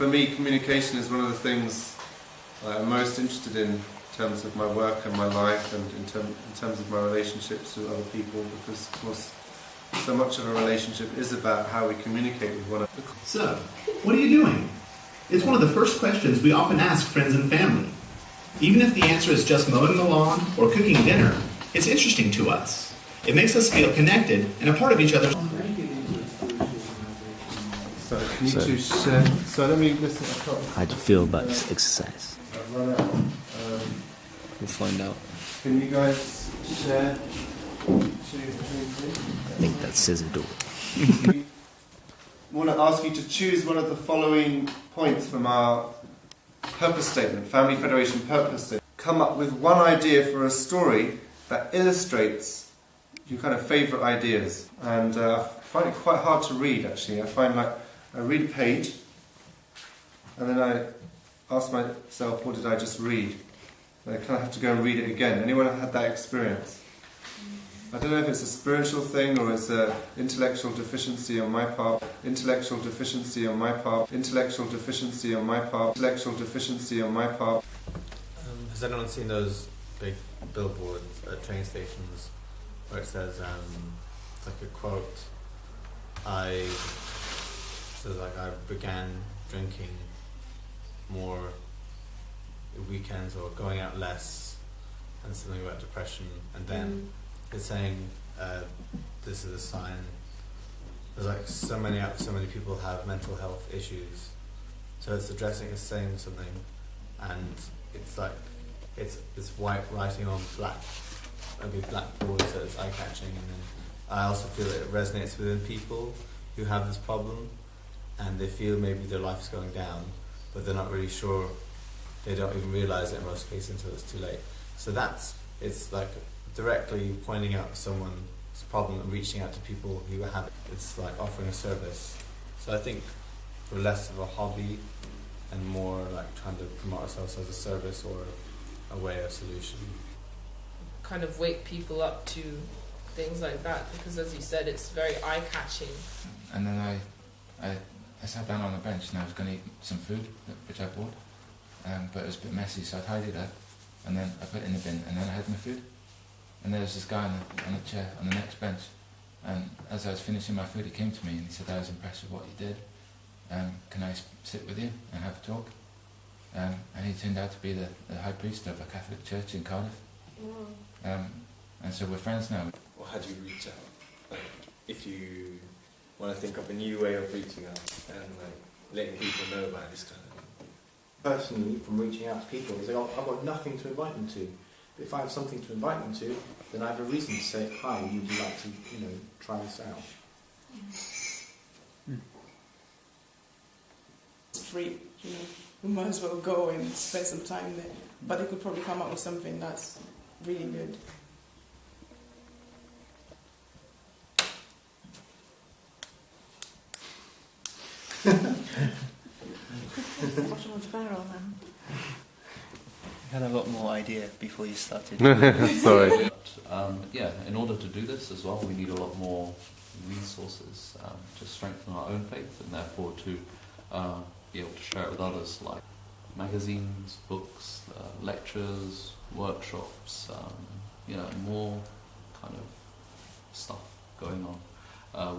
For me, communication is one of the things I'm most interested in terms of my work and my life, and in terms of my relationships with other people, because of course so much of a relationship is about how we communicate with one another. So, what are you doing? It's one of the first questions we often ask friends and family. Even if the answer is just mowing the lawn or cooking dinner, it's interesting to us. It makes us feel connected and a part of each other's. So, can you two share? So, let me listen. How do you feel about this exercise? I've run out. We'll find out. Can you guys share? I think that says it all. I want to ask you to choose one of the following points from our purpose statement, Family Federation purpose statement. Come up with one idea for a story that illustrates your kind of favourite ideas. And I find it quite hard to read, actually. I find I read a page and then I ask myself, what did I just read? And I kind of have to go and read it again. Anyone have had that experience? I don't know if it's a spiritual thing or it's an intellectual deficiency on my part. Intellectual deficiency on my part. Intellectual deficiency on my part. Intellectual deficiency on my part. Has anyone seen those big billboards at train stations where it says, it's like a quote, I began drinking more weekends or going out less, and something about depression, and then it's saying this is a sign. There's like so many people have mental health issues, so it's saying something, and it's like it's white writing on black, maybe blackboard, so it's eye catching. And then I also feel that it resonates within people who have this problem, and they feel maybe their life is going down, but they're not really sure. They don't even realise it in most cases until it's too late. So it's like directly pointing out someone's problem and reaching out to people who have it. It's like offering a service. So I think we're less of a hobby and more like trying to promote ourselves as a service or a way of solution. Kind of wake people up to things like that, because as you said, it's very eye-catching. And then I sat down on a bench and I was going to eat some food, which I bought, but it was a bit messy, so I tidied up, and then I put it in the bin, and then I had my food. And there was this guy on the chair on the next bench, and as I was finishing my food, he came to me and he said, I was impressed with what you did. Can I sit with you and have a talk? And he turned out to be the high priest of a Catholic church in Cardiff. And so we're friends now. Or how do you reach out? Like, if you want to think of a new way of reaching out and like letting people know about this kind of thing. Personally, from reaching out to people, is like, I've got nothing to invite them to. But if I have something to invite them to, then I have a reason to say, hi, would you like to, try this out? It's free, we might as well go and spend some time there. But they could probably come up with something that's really good. Bottom of the barrel, man. You had a lot more idea before you started. Sorry. Yeah, in order to do this as well, we need a lot more resources to strengthen our own faith, and therefore to be able to share it with others, like magazines, books, lectures, workshops, more kind of stuff going on,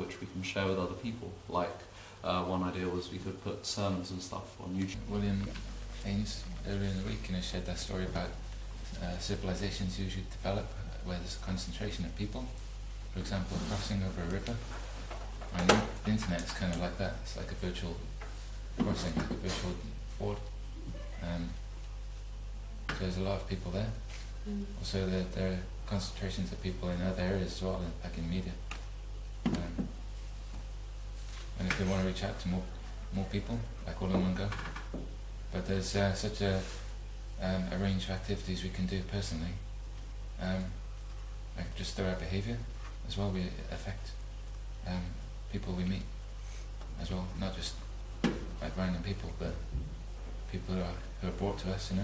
which we can share with other people. Like one idea was we could put sermons and stuff on YouTube. William Haynes earlier in the week shared that story about civilizations usually develop where there's a concentration of people. For example, crossing over a river. And the internet is kind of like that. It's like a virtual crossing, like a virtual board. So there's a lot of people there. Also, there are concentrations of people in other areas as well, like in media. And if they want to reach out to more people, like all in one go. But there's such a range of activities we can do personally, like just through our behaviour as well. We affect people we meet as well, not just like random people, but people who are brought to us, So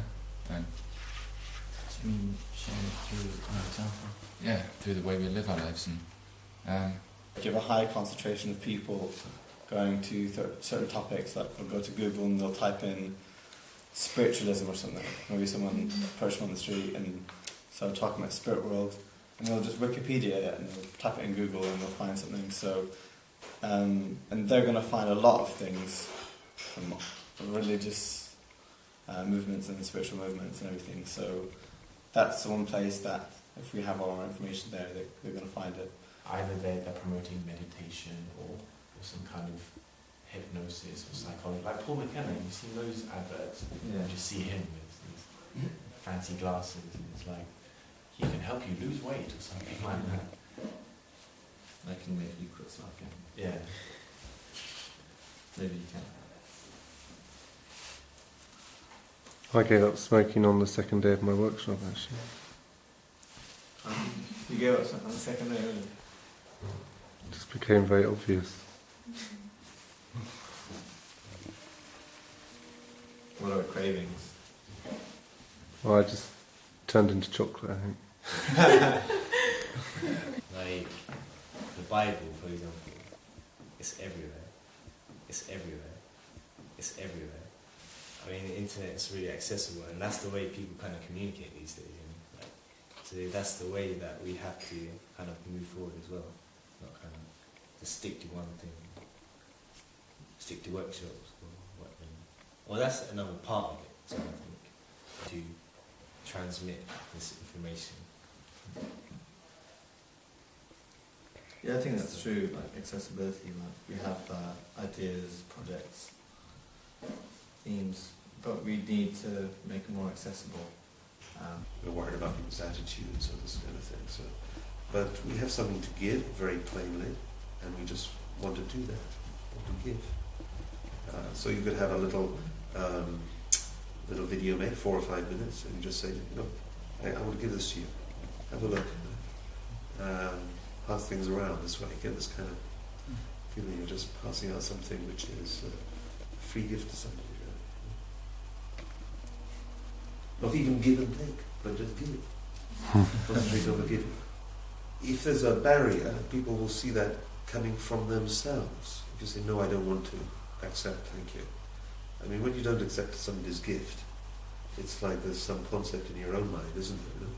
you mean sharing it through our example? Yeah, through the way we live our lives. And if you have a high concentration of people going to certain topics. Like they'll go to Google and they'll type in spiritualism or something. Maybe someone approached them on the street and started talking about spirit world, and they'll just Wikipedia it and they'll type it in Google and they'll find something. So, and they're going to find a lot of things from religious movements and spiritual movements and everything. So that's one place that if we have all our information there, they're going to find it. Either they're promoting meditation or some kind of hypnosis or psychology. Like Paul McKenna, you see those adverts, Yeah. you just see him with these fancy glasses, and it's like, he can help you lose weight or something like that. I can make you quit smoking. Yeah. Maybe you can. I gave up smoking on the second day of my workshop, actually. You gave up on the second day, really? It just became very obvious. What are cravings? Well, I just turned into chocolate, I think. Like the Bible, for example, it's everywhere. It's everywhere. It's everywhere. I mean, the internet is really accessible, and that's the way people kind of communicate these days. You know? Like, so that's the way that we have to kind of move forward as well. Not kind of just stick to one thing. Stick to workshops or whatever. Well, that's another part of it. So I think to transmit this information. Yeah, I think that's true. Like accessibility, like we have ideas, projects, themes, but we need to make it more accessible. We're worried about people's attitudes and this kind of thing. So, but we have something to give very plainly, and we just want to do that. Want to give. So you could have a little video made, 4 or 5 minutes, and you just say, you know, I want to give this to you. Have a look. Pass things around this way. Get this kind of feeling you're just passing out something which is a free gift to somebody. Not even give and take, but just give it. Concentrate on the giving. If there's a barrier, people will see that coming from themselves. If you say, no, I don't want to accept, thank you. I mean, when you don't accept somebody's gift, it's like there's some concept in your own mind, isn't there? You know?